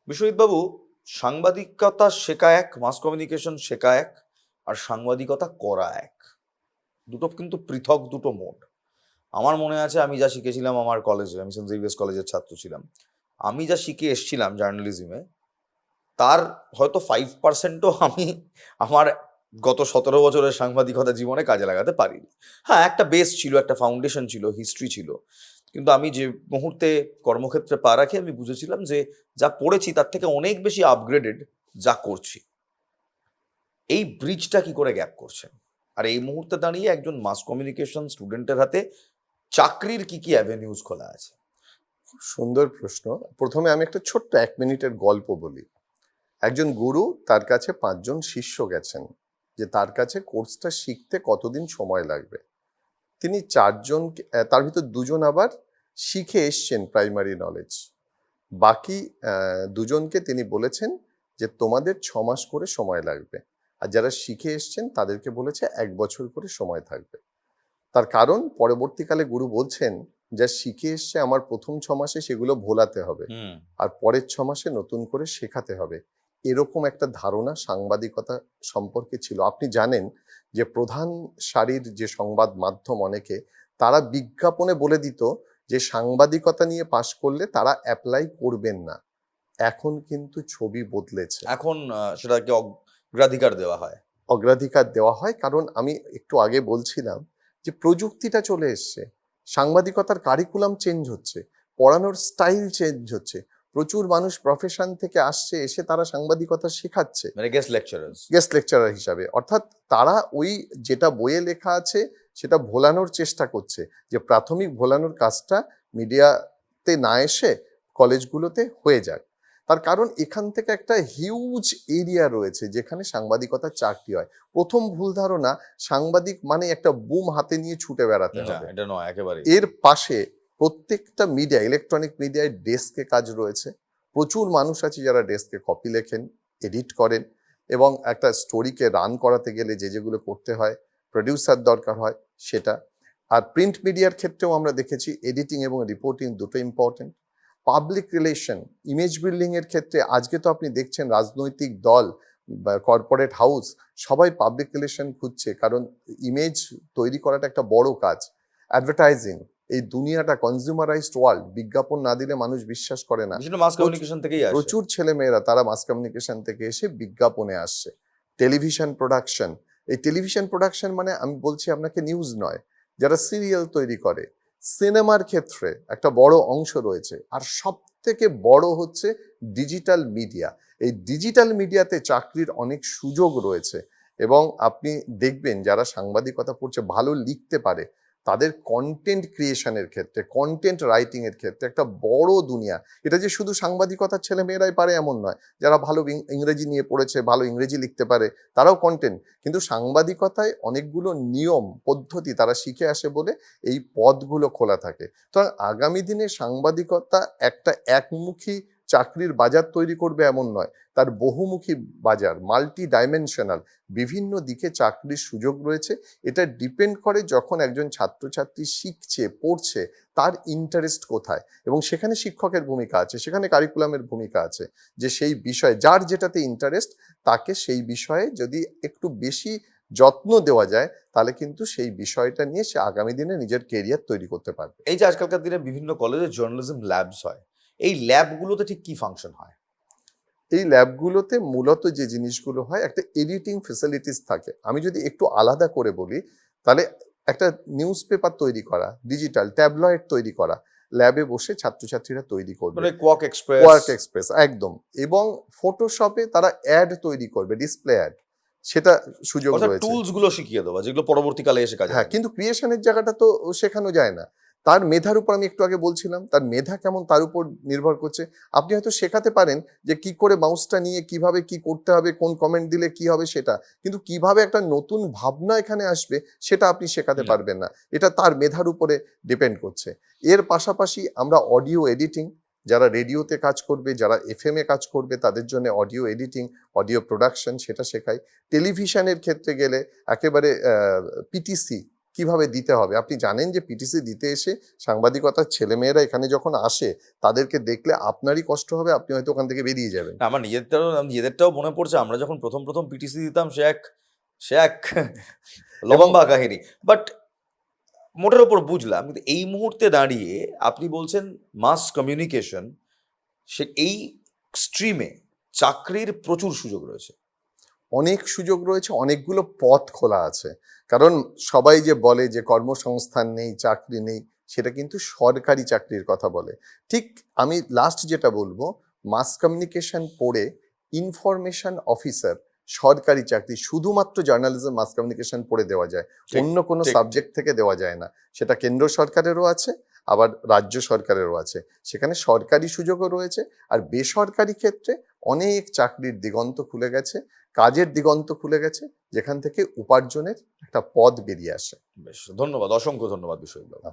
বিশ্বজিৎবাবু, সাংবাদিকতা শেখা এক, মাস কমিউনিকেশন শেখা এক, আর সাংবাদিকতা করা এক। দুটো কিন্তু পৃথক দুটো মোড। আমার মনে আছে আমি যা শিখেছিলাম আমার কলেজে, আমি সেন্ট জেভিয়ার্স কলেজের ছাত্র ছিলাম। আমি যা শিখে এসছিলাম জার্নালিজমে, তার হয়তো 5%ও আমি আমার গত 17 বছরের সাংবাদিকতা জীবনে কাজে লাগাতে পারিনি। হ্যাঁ, একটা বেস ছিল, একটা ফাউন্ডেশন ছিল, হিস্ট্রি ছিল, কিন্তু আমি যে মুহূর্তে কর্মক্ষেত্রে পা রাখি আমি বুঝেছিলাম যে যা পড়েছি তার থেকে অনেক বেশি আপগ্রেডেড যা করছি। এই ব্রিজটা কি করে গ্যাপ করছেন? আর এই মুহূর্তে দাঁড়িয়ে একজন মাস কমিউনিকেশন স্টুডেন্টের হাতে চাকরির কি কি অ্যাভিনিউজ খোলা আছে? খুব সুন্দর প্রশ্ন। প্রথমে আমি একটা ছোট্ট 1 মিনিটের গল্প বলি। একজন গুরু, তার কাছে 5 জন শিষ্য গেছেন যে তার কাছে কোর্সটা শিখতে কতদিন সময় লাগবে। তিনি 4 জন, তার ভিতর 2 জন আবার শিখে এসছেন প্রাইমারি নলেজ। বাকি 2জনকে তিনি বলেছেন যে তোমাদের 6 মাস করে সময় লাগবে, আর যারা শিখে এসছেন তাদেরকে বলেছে 1 বছর করে সময় থাকবে। তার কারণ পরবর্তীকালে গুরু বলছেন, যা শিখে এসছে আমার প্রথম 6 মাসে সেগুলো ভোলাতে হবে, আর পরের 6 মাসে নতুন করে শেখাতে হবে। এরকম একটা ধারণা সাংবাদিকতা সম্পর্কে ছিল। আপনি জানেন যে প্রধান সারির যে সংবাদ মাধ্যম অনেকে, তারা বিজ্ঞাপনে বলে দিত যে সাংবাদিকতা নিয়ে পাশ করলে তারা অ্যাপ্লাই করবেন না। এখন কিন্তু ছবি বদলেছে। এখন সেটাকে অগ্রাধিকার দেওয়া হয়। অগ্রাধিকার দেওয়া হয়, কারণ আমি একটু আগে বলছিলাম যে প্রযুক্তিটা চলে এসছে, সাংবাদিকতার কারিকুলাম চেঞ্জ হচ্ছে, পড়ানোর স্টাইল চেঞ্জ হচ্ছে। প্রচুর মানুষ প্রফেশন থেকে আসছে, এসে তারা সাংবাদিকতা শেখাচ্ছে মানে গেস্ট লেকচারার হিসাবে। অর্থাৎ তারা ওই যেটা বইয়ে লেখা আছে সেটা ভোলানোর চেষ্টা করছে, যে প্রাথমিক ভোলানোর কাজটা মিডিয়াতে না এসে কলেজগুলোতে হয়ে যাক। তার কারণ এখান থেকে একটা হিউজ এরিয়া রয়েছে যেখানে সাংবাদিকতার চাকরি হয়। প্রথম ভুল ধারণা, সাংবাদিক মানে একটা বুম হাতে নিয়ে ছুটে বেড়াতে না, হবে। এটা নয় একেবারে। এর পাশে প্রত্যেকটা মিডিয়া, ইলেকট্রনিক মিডিয়ায় ডেস্কে কাজ রয়েছে। প্রচুর মানুষ আছে যারা ডেস্কে কপি লেখেন, এডিট করেন, এবং একটা স্টোরিকে রান করাতে গেলে যে যেগুলো করতে হয়, প্রডিউসার দরকার হয় সেটা। আর প্রিন্ট মিডিয়ার ক্ষেত্রেও আমরা দেখেছি এডিটিং এবং রিপোর্টিং দুটো important. Public relation, image building এর ক্ষেত্রে আজকে তো আপনি দেখছেন রাজনৈতিক দল বা কর্পোরেট হাউস সবাই পাবলিক রিলেশন খুঁজছে, কারণ ইমেজ তৈরি করাটা একটা বড় কাজ। অ্যাডভার্টাইজিং, এই দুনিয়াটা কনজিউমারাইজড ওয়ার্ল্ড, বিজ্ঞাপন না দিলে মানুষ বিশ্বাস করে না। সেটা মাস কমিউনিকেশন থেকেই আসে। প্রচুর ছেলেমেয়েরা তারা মাস কমিউনিকেশন থেকে এসে বিজ্ঞাপনে আসছে। টেলিভিশন প্রোডাকশন, এই টেলিভিশন প্রোডাকশন মানে আমি বলছি আপনাকে নিউজ নয়, যারা সিরিয়াল তৈরি করে, সিনেমার ক্ষেত্রে একটা বড় অংশ রয়েছে। আর সব থেকে বড় হচ্ছে ডিজিটাল মিডিয়া। এই ডিজিটাল মিডিয়াতে চাকরির অনেক সুযোগ রয়েছে, এবং আপনি দেখবেন যারা সাংবাদিকতা পড়ছে, ভালো লিখতে পারে, তাদের কন্টেন্ট ক্রিয়েশনের ক্ষেত্রে, কন্টেন্ট রাইটিং এর ক্ষেত্রে একটা বড় দুনিয়া। এটা যে শুধু সাংবাদিকতার ছেলে মেয়েরাই পারে এমন নয়, যারা ভালো ইংরেজি নিয়ে পড়েছে, ভালো ইংরেজি লিখতে পারে, তারাও কন্টেন্ট। কিন্তু সাংবাদিকতায় অনেকগুলো নিয়ম পদ্ধতি তারা শিখে আসে বলে এই পদগুলো খোলা থাকে। তো আগামী দিনে সাংবাদিকতা একটা একমুখী চাকরির বাজার তৈরি করবে এমন নয়, তার বহুমুখী বাজার, মাল্টি ডাইমেনশনাল, বিভিন্ন দিকে চাকরির সুযোগ রয়েছে। এটা ডিপেন্ড করে যখন একজন ছাত্রছাত্রী শিখছে, পড়ছে, তার ইন্টারেস্ট কোথায়, এবং সেখানে শিক্ষকের ভূমিকা আছে, সেখানে কারিকুলামের ভূমিকা আছে, যে সেই বিষয়ে যার যেটাতে ইন্টারেস্ট, তাকে সেই বিষয়ে যদি একটু বেশি যত্ন দেওয়া যায়, তাহলে কিন্তু সেই বিষয়টা নিয়ে সে আগামী দিনে নিজের কেরিয়ার তৈরি করতে পারবে। এই যে আজকালকার দিনে বিভিন্ন কলেজে জার্নালিজম ল্যাবস হয়, এই ল্যাবগুলোতে ঠিক কি ফাংশন হয়? এই ল্যাবগুলোতে মূলত যে জিনিসগুলো হয়, একটা এডিটিং ফেসিলিটিস থাকে। আমি যদি একটু আলাদা করে বলি, তাহলে একটা নিউজ পেপার তৈরি করা, ডিজিটাল ট্যাবলয়েড তৈরি করা, ল্যাবে বসে ছাত্রছাত্রীরা তৈরি করবে। মানে কোয়াক এক্সপ্রেস একদম। এবং ফটোশপে তারা অ্যাড তৈরি করবে, ডিসপ্লে অ্যাড, সেটা সুযোগ রয়েছে। টুলস গুলো শিখিয়ে দেওয়া যেগুলো পরবর্তীকালে এসে কাজে হ্যাঁ, লাগে। কিন্তু ক্রিয়েশনের জায়গাটা তো শেখানো যায় না। তার মেধার উপর আমি একটু আগে বলছিলাম, তার মেধা কেমন তার উপর নির্ভর করছে। আপনি হয়তো শেখাতে পারেন যে কি করে মাউসটা নিয়ে কিভাবে কি করতে হবে, কোন কমেন্ট দিলে কি হবে সেটা, কিন্তু কিভাবে একটা নতুন ভাবনা এখানে আসবে সেটা আপনি শেখাতে না। পারবেন না। এটা তার মেধার উপরে ডিপেন্ড করছে। এর পাশাপাশি আমরা অডিও এডিটিং, যারা রেডিওতে কাজ করবে, যারা FM এ কাজ করবে, তাদের জন্য অডিও এডিটিং, অডিও প্রোডাকশন সেটা শেখাই। টেলিভিশনের ক্ষেত্রে গেলে একেবারে PTC, কিভাবে দিতে হবে। আপনি জানেন যে পিটিসি দিতে এসে সাংবাদিকতার ছেলেমেয়েরা এখানে যখন আসে তাদেরকে দেখলে আপনারই কষ্ট হবে, আপনি হয়তো ওখান থেকে বেরিয়ে যাবেন। না, আমার নিজেদেরটাও মনে পড়ছে, আমরা যখন প্রথম পিটিসি দিতাম, সে এক লম্বা কাহিনী। বাট মোটের ওপর বুঝলাম, কিন্তু এই মুহূর্তে দাঁড়িয়ে আপনি বলছেন মাস কমিউনিকেশন, এই স্ট্রিমে চাকরির প্রচুর সুযোগ রয়েছে। অনেক সুযোগ রয়েছে, অনেকগুলো পথ খোলা আছে। কারণ সবাই যে বলে যে কর্মসংস্থান নেই, চাকরি নেই, সেটা কিন্তু সরকারি চাকরির কথা বলে। ঠিক আমি লাস্ট যেটা বলবো, মাস কমিউনিকেশন পড়ে ইনফরমেশন অফিসার সরকারি চাকরি শুধুমাত্র জার্নালিজম মাস কমিউনিকেশন পড়ে দেওয়া যায়, ঠিক, অন্য কোনো ঠিক। সাবজেক্ট থেকে দেওয়া যায় না। সেটা কেন্দ্র সরকারেরও আছে, আবার রাজ্য সরকারেরও আছে। সেখানে সরকারি সুযোগও রয়েছে, আর বেসরকারি ক্ষেত্রে অনেক চাকরির দিগন্ত খুলে গেছে, কাজের দিগন্ত খুলে গেছে, যেখান থেকে উপার্জনের একটা পথ বেরিয়ে আসে। বেশ, ধন্যবাদ, অসংখ্য ধন্যবাদ বিশ্বজিৎ বাবু।